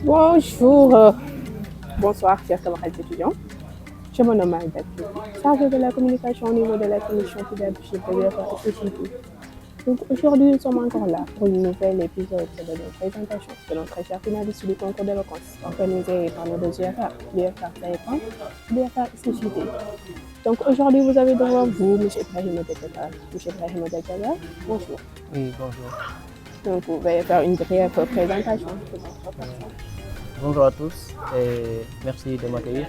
Bonjour, bonsoir, chers camarades étudiants. Je me nomme Aïda, chargée de la communication au niveau de la commission pédagogique de l'UFR Société. Donc aujourd'hui, nous sommes encore là pour une nouvelle épisode de notre présentation de notre très cher finaliste du concours d'éloquence organisé par nos deux UFR, l'UFR Taïwan et l'UFR Société. Donc aujourd'hui, vous avez devant vous M. Ibrahim Odekata. M. Ibrahim Odekata, bonjour. Oui, bonjour. Donc vous allez faire une brève présentation de votre personne. Bonjour à tous et merci de m'accueillir.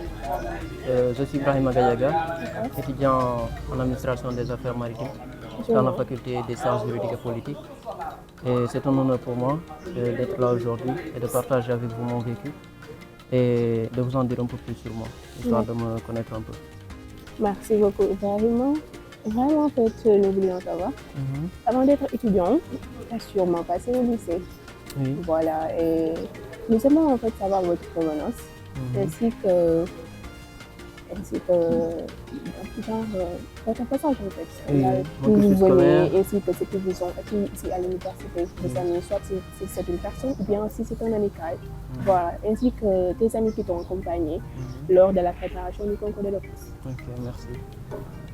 Je suis Ibrahim Agayaga, étudiant en administration des affaires maritimes dans la faculté des sciences juridiques et politiques. Et c'est un honneur pour moi d'être là aujourd'hui et de partager avec vous mon vécu et de vous en dire un peu plus sur moi, histoire de me connaître un peu. Merci beaucoup, Ibrahim. Vraiment, en fait, nous voulions savoir. Avant d'être étudiant, tu as sûrement passé au lycée. Oui. Voilà, et nous aimons en fait savoir votre provenance, ainsi que genre, votre passage en fait. Oui, D'où mon vous cursus venez, scolaire. ainsi que ce qui vous ont acquis ici à l'université, vos amis, soit si c'est une personne ou bien si c'est un amical. Voilà, ainsi que tes amis qui t'ont accompagné lors de la préparation du concours d'éloquence. Ok, merci.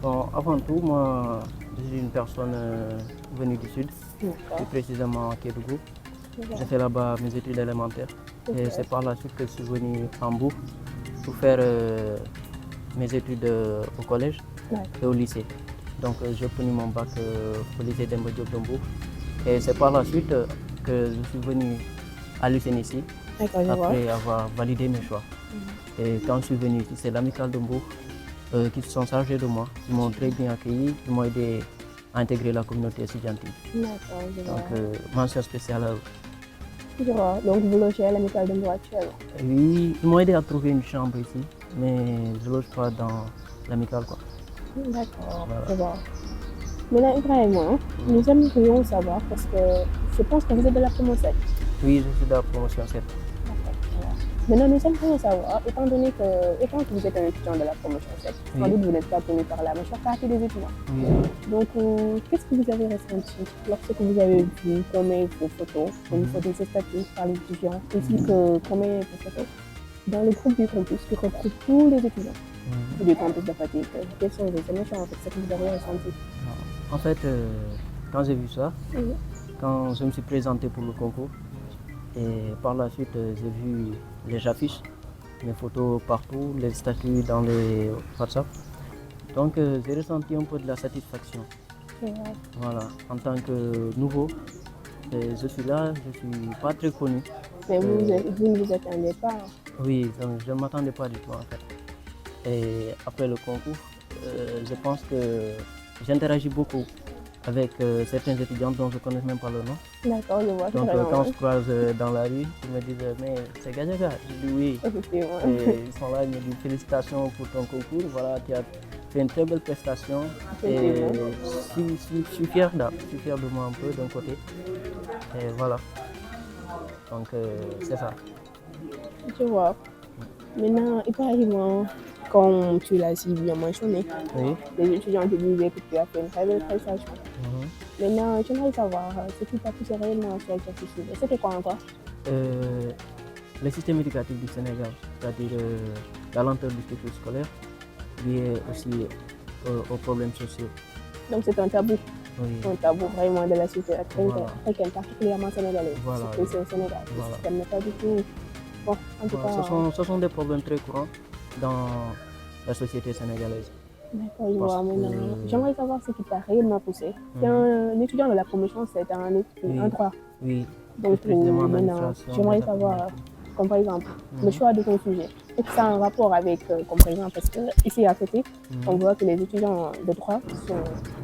Bon, avant tout, moi, je suis une personne venue du sud, plus précisément à Kédougou. J'ai fait là-bas mes études élémentaires et c'est par la suite que je suis venu en Bourg pour faire mes études au collège et au lycée. Donc j'ai obtenu mon bac au lycée Demba Diop de Bourg et c'est par la suite que je suis venu à l'UCNICI après avoir validé mes choix. Et quand je suis venu ici, c'est l'amicale de Bourg qui se sont chargés de moi. Ils m'ont très bien accueilli, ils m'ont aidé à intégrer la communauté estudiantine. Donc mention spéciale à eux. Je vois. Donc vous logez à l'amicale de Bourg actuellement? Oui, ils m'ont aidé à trouver une chambre ici, mais je ne loge pas dans l'amicale, quoi. D'accord, je vois. Maintenant, Ibrahim, nous aimerions savoir, parce que je pense que vous êtes de la promo 7. Oui, je suis de la promotion 7. Maintenant, nous aimerions savoir, étant que vous êtes un étudiant de la promotion 7, sans doute vous n'êtes pas connu par la majeure partie des étudiants. Donc, qu'est-ce que vous avez ressenti lorsque vous avez vu qu'on met vos photos, une photo de ces statuts par les étudiants, ainsi que qu'on met vos photos dans le groupe du campus qui regroupe tous les étudiants du campus de Fatick? Quelles sont vos émotions, en fait, ce que vous avez ressenti? En fait, quand j'ai vu ça, quand je me suis présenté pour le concours, et par la suite, j'ai vu les affiches, mes photos partout, les statuts dans les WhatsApp. Donc, j'ai ressenti un peu de la satisfaction. Voilà, en tant que nouveau, je suis là, je ne suis pas très connu. Mais vous ne vous attendez pas? Oui, je ne m'attendais pas du tout en fait. Et après le concours, je pense que j'interagis beaucoup avec certains étudiants dont je ne connais même pas le nom. D'accord, je vois. Donc quand je croise dans la rue, ils me disent mais c'est Gajaga. Je dis oui. Effectivement. Et ils sont là, ils me disent félicitations pour ton concours. Voilà, tu as fait une très belle prestation. Et je suis fier de moi un peu d'un côté. Et voilà. Donc c'est ça. Je vois. Maintenant, Ibrahim, comme tu l'as si bien mentionné, les étudiants te disaient que tu as fait une très belle prestation. Maintenant, j'aimerais savoir ce qui t'a poussé réellement à choisir ce sujet. C'était quoi encore? Le système éducatif du Sénégal, c'est-à-dire la lenteur du cycle scolaire, liée aussi aux problèmes sociaux. Donc c'est un tabou. Oui. Un tabou vraiment de la société africaine, particulièrement sénégalaise. Voilà. C'est au Sénégal. Voilà. Le système n'est pas du tout. Bon, en tout cas. Ce sont des problèmes très courants dans la société sénégalaise. D'accord, je vois maintenant. J'aimerais savoir ce qui t'a réellement poussé. Tu es un étudiant de la promotion, c'est un droit. Oui. Donc maintenant, j'aimerais savoir, comme par exemple, le choix de ton sujet. Est-ce que ça a un rapport avec, comme par exemple, parce qu'ici à côté, on voit que les étudiants de droit sont,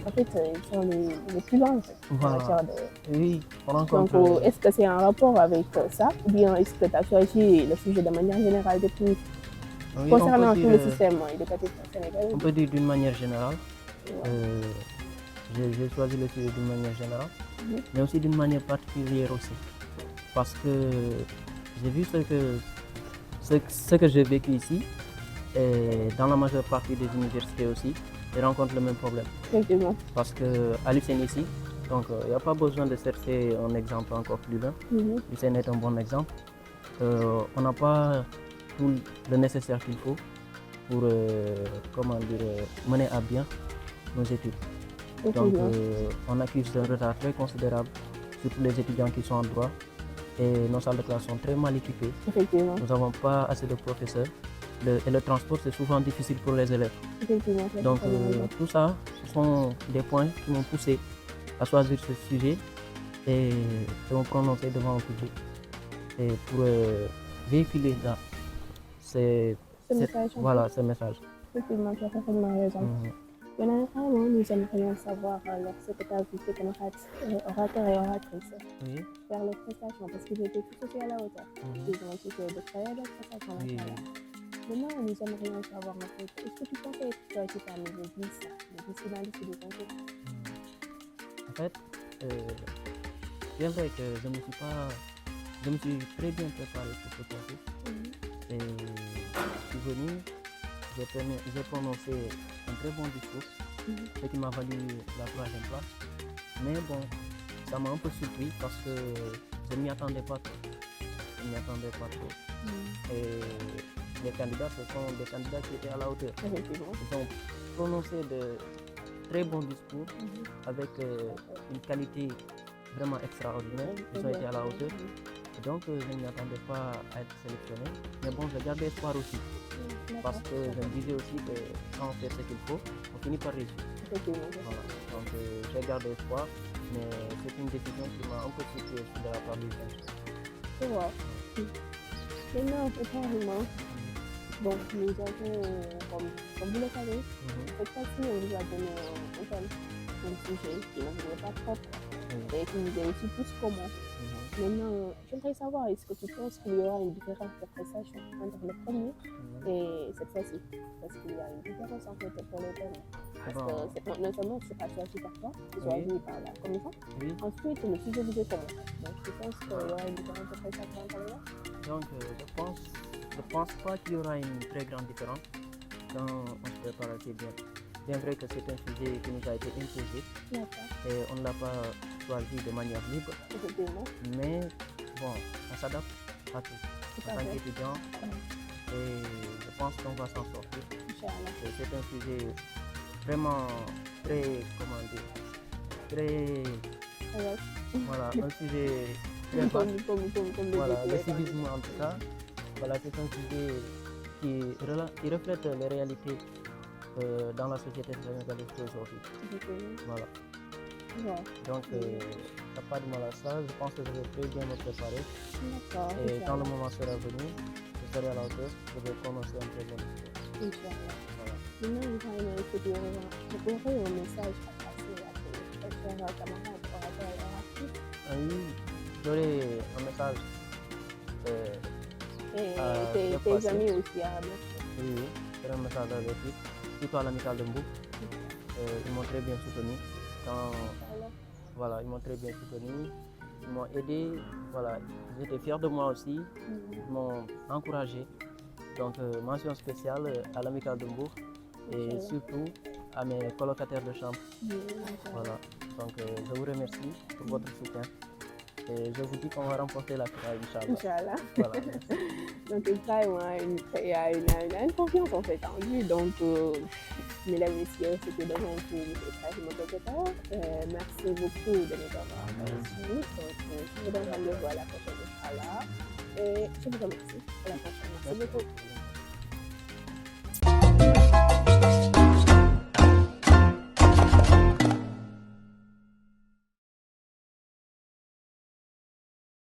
en fait, ils sont les plus loin en fait, en matière de... Oui, donc est-ce que c'est un rapport avec ça ou bien est-ce que tu as choisi le sujet de manière générale depuis concernant tout le système éducatif sénégalais? On peut dire d'une manière générale. J'ai choisi le sujet d'une manière générale, mais aussi d'une manière particulière aussi. Parce que j'ai vu ce que j'ai vécu ici, et dans la majeure partie des universités aussi, ils rencontrent le même problème. Effectivement. Parce qu'à l'UCNICI, donc il n'y a pas besoin de chercher un exemple encore plus loin. L'UCN est un bon exemple. on n'a pas tout le nécessaire qu'il faut pour mener à bien nos études. Donc, on accuse un retard très considérable, surtout les étudiants qui sont en droit. Et nos salles de classe sont très mal équipées. Effectivement. Nous n'avons pas assez de professeurs. Et le transport, c'est souvent difficile pour les élèves. Effectivement. Donc, tout ça, ce sont des points qui m'ont poussé à choisir ce sujet et de me prononcer devant le public. Et pour véhiculer ce message. Effectivement, tu as parfaitement raison. Maintenant, nous aimerions savoir alors ce que tu as vu comme orateur et oratrice faire leurs prestations parce qu'ils étaient tous aussi à la hauteur. Ils ont aussi fait de très belles prestations. Maintenant, nous aimerions savoir en fait, est-ce que tu pensais que tu as été parmi les 10 finalistes du concours? En fait, bien vrai que je me suis très bien préparé pour ce concours. Et je suis venu, j'ai prononcé un très bon discours, ce qui m'a valu la 3e place. Mais bon, ça m'a un peu surpris parce que je ne m'y attendais pas trop. Et les candidats, ce sont des candidats qui étaient à la hauteur. Ils ont prononcé de très bons discours avec une qualité vraiment extraordinaire. Ils ont été à la hauteur. Donc, je ne m'y attendais pas à être sélectionné. Mais bon, je gardais espoir aussi. Parce que je me disais aussi que quand on fait ce qu'il faut, on finit par réussir. Voilà. Donc, j'ai gardé espoir. Mais c'est une décision qui m'a un peu surpris de la part du juge. C'est vrai. Maintenant, apparemment, bon, nous avons, comme vous le savez, cette fois-ci, on vous a donné un thème, un sujet qui ne vous est pas propre et qui nous est aussi plus commun. Maintenant, j'aimerais savoir, est-ce que tu penses qu'il y aura une différence de prestation entre le premier et cette fois-ci? Parce qu'il y a une différence en fait pour le thème. Parce que notamment, c'est pas choisi par toi, c'est choisi par la commission. Ensuite, le sujet vous est commun. Donc, je pense qu'il y aura une différence de prestation entre les deux. Donc, je pense pas qu'il y aura une très grande différence quand on se prépare assez bien. Bien vrai que c'est un sujet qui nous a été imposé et on ne l'a pas choisi de manière libre. Mais bon, on s'adapte à tout. En tant qu'étudiant, et je pense qu'on va s'en sortir. C'est un sujet vraiment très, voilà, un sujet très vaste. Voilà, le civisme en tout cas. Voilà, c'est un sujet qui reflète les réalités dans la société sénégalaise aujourd'hui. Voilà. Donc, t'as pas de mal à ça. Je pense que je vais très bien me préparer. Et quand le moment sera venu, je serai à la hauteur. Je vais prononcer un très bon discours. Voilà. Maintenant, vous aurez un message à passer à tes chers camarades orateurs et oratrices. Oui, j'aurai un message. Et tes amis aussi à remercier. Oui, c'est un message à remercier. Surtout à l'amicale de Mbouk. Ils m'ont très bien soutenu. Voilà, ils m'ont très bien soutenu. Ils m'ont aidé. Voilà, ils étaient fiers de moi aussi. Ils m'ont encouragé. Donc, mention spéciale à l'amicale de Mbouk et surtout à mes colocataires de chambre. Voilà, donc je vous remercie pour votre soutien. Et je vous dis qu'on va remporter la finale, Inch'Allah. Voilà. Donc, il y a une confiance en fait en lui. Donc, mesdames et messieurs, c'était devant vous, merci beaucoup de nous avoir suivis. Donc, je vous donne rendez-vous à la prochaine, Inch'Allah. Et je vous remercie. À la prochaine. Merci beaucoup.